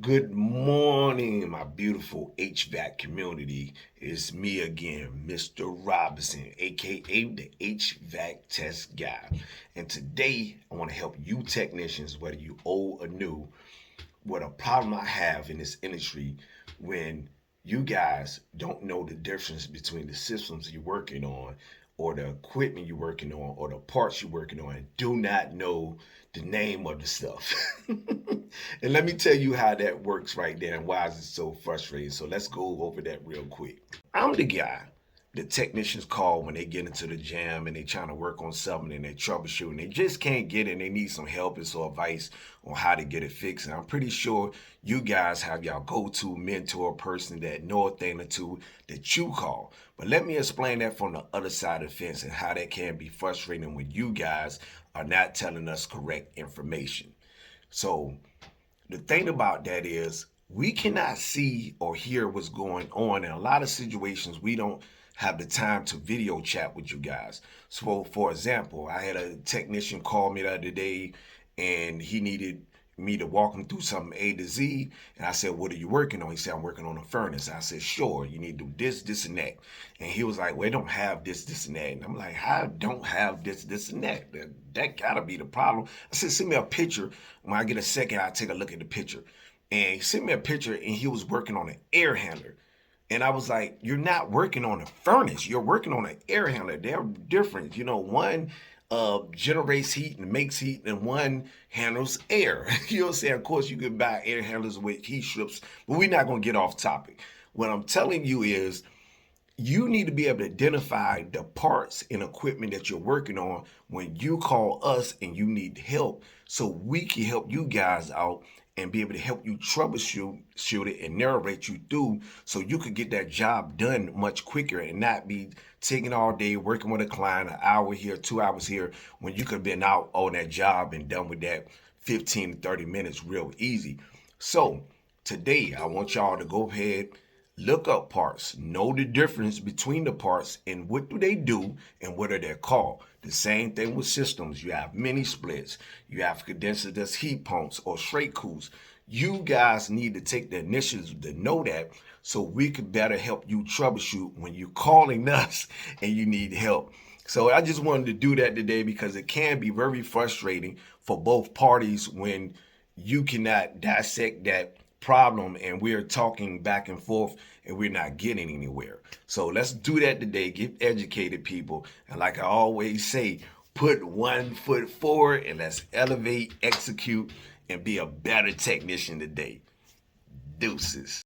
Good morning, my beautiful HVAC community. It's me again, Mr. Robinson, aka the HVAC test guy. And today I want to help you technicians, whether you old or new, with a problem I have in this industry when you guys don't know the difference between the systems you're working on or the equipment you're working on or the parts you're working on and do not know the name of the stuff. And let me tell you how that works right there and why is it so frustrating. So let's go over that real quick. I'm the guy the technicians call when they get into the jam and they trying to work on something and they troubleshooting. They just can't get it and they need some help and some advice on how to get it fixed. And I'm pretty sure you guys have y'all go-to mentor person that know a thing or two that you call. But let me explain that from the other side of the fence and how that can be frustrating when you guys are not telling us correct information. So the thing about that is we cannot see or hear what's going on. In a lot of situations, we don't have the time to video chat with you guys. So, for example, I had a technician call me the other day and he needed me to walk him through something A to Z. And I said, "What are you working on?" He said, "I'm working on a furnace." I said, "Sure, you need to do this, this, and that." And he was like, "Well, I don't have this, this, and that." And I'm like, "I don't have this, this, and that. That gotta be the problem." I said, "Send me a picture. When I get a second, I'll take a look at the picture." And he sent me a picture and he was working on an air handler. And I was like, "You're not working on a furnace. You're working on an air handler. They're different. One generates heat and makes heat, and one handles air." You know what I'm saying? Of course, you can buy air handlers with heat strips, but we're not going to get off topic. What I'm telling you is you need to be able to identify the parts and equipment that you're working on when you call us and you need help so we can help you guys out and be able to help you troubleshoot it and narrate you through so you could get that job done much quicker and not be taking all day working with a client, an hour here, 2 hours here, when you could have been out on that job and done with that 15 to 30 minutes real easy. So today I want y'all to go ahead, look up parts, know the difference between the parts and what do they do and what are they called. The same thing with systems. You have mini splits, you have condensers, that's heat pumps or straight cools. You guys need to take the initiative to know that so we can better help you troubleshoot when you're calling us and you need help. So I just wanted to do that today because it can be very frustrating for both parties when you cannot dissect that problem and we're talking back and forth and we're not getting anywhere. So let's do that today. Get educated, people. And like I always say, put one foot forward and let's elevate, execute, and be a better technician today. Deuces.